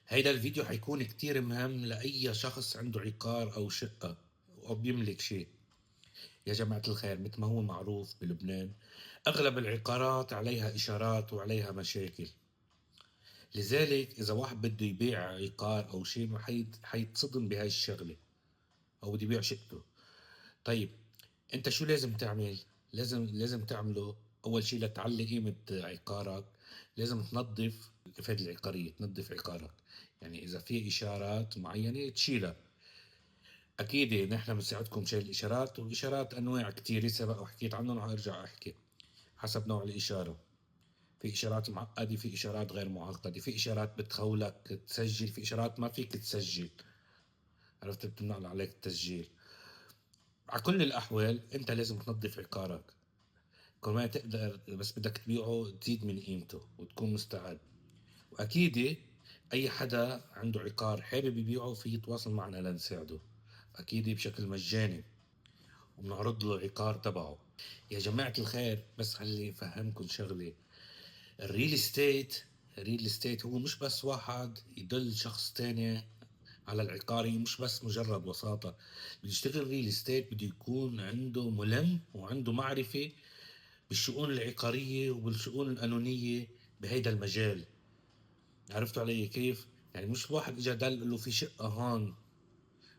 هيدا الفيديو حيكون كتير مهم لأي شخص عنده عقار أو شقة أو بيملك شيء. يا جماعة الخير، مثل ما هو معروف بلبنان، أغلب العقارات عليها إشارات وعليها مشاكل. لذلك إذا واحد بده يبيع عقار أو شيء ما حيتصدم بهاي الشغلة، أو بده يبيع شقته. طيب، أنت شو لازم تعمل؟ لازم تعمله أول شيء لتعلي قيمة عقارك. لازم تنظف الإفادة العقارية، تنظف عقارك. يعني إذا في إشارات معينة تشيلها. أكيد نحن بنساعدكم شيل الإشارات، والإشارات أنواع كتيرة سبق وحكيت عنهم وحرجع أحكي حسب نوع الإشارة. في إشارات معقدة، في إشارات غير معقدة، في إشارات بتخولك تسجل، في إشارات ما فيك تسجل. عرفت؟ بتمنع عليك التسجيل. على كل الأحوال أنت لازم تنظف عقارك كل ما تقدر، بس بدك تبيعه تزيد من قيمته وتكون مستعد. وأكيد أي حدا عنده عقار حابب يبيعه في يتواصل معنا لنساعده، أكيد بشكل مجاني، وبنعرض له العقار تبعه. يا جماعة الخير، بس خلي أفهمكم شغلة. الريل استيت هو مش بس واحد يدل شخص تاني على العقاري، مش بس مجرد وساطة. اللي يشتغل ريل استيت بده يكون عنده ملم وعنده معرفة بالشؤون العقارية وبالشؤون القانونية بهيدا المجال. عرفتوا علي كيف؟ يعني مش واحد اجى دل له في شقة هون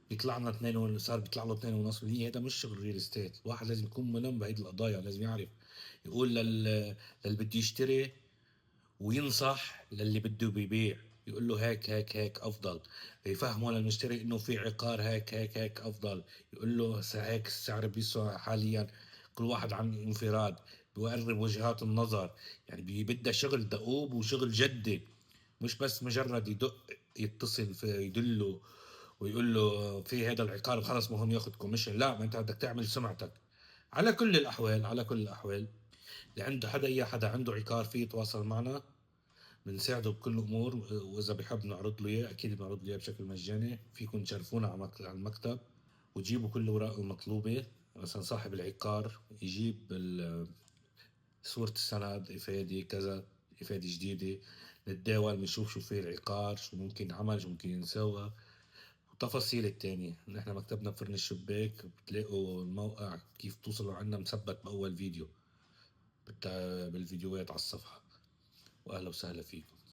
بيطلع لنا صار بيطلع له 2.5%. هذا مش شغل ريل استيت. الواحد لازم يكون ملم بهيدي القضايا، لازم يعرف يقول للي بده يشتري، وينصح للي بده بيبيع، يقول له هيك هيك هيك افضل. يفهمه للمشتري انه في عقار هيك هيك هيك افضل. يقول له هيك السعر بيسوى حاليا. كل واحد عن انفراد بيقرب وجهات النظر. يعني بدها شغل دؤوب وشغل جدي، مش بس مجرد يتصل في يدله ويقول له في هذا العقار خلص مهم ياخذ كوميشن. لا، ما انت بدك تعمل سمعتك. على كل الاحوال اللي عنده حدا، اي حدا عنده عقار فيه يتواصل معنا، بنساعده بكل الامور. واذا بحب نعرض له اياه اكيد بنعرض له اياه بشكل مجاني. فيكم تشرفونا على المكتب وتجيبوا كل الاوراق المطلوبه. مثلا صاحب العقار يجيب صورة السند، إفادة كذا، إفادة جديدة. نتداول بنشوف شو في العقار، شو ممكن عمل، شو ممكن ينسوى، والتفاصيل التانية. نحن مكتبنا بفرن الشباك، بتلاقوا الموقع كيف توصلوا عنا مثبت بأول فيديو بالفيديوهات على الصفحة. وأهلا وسهلا فيكم.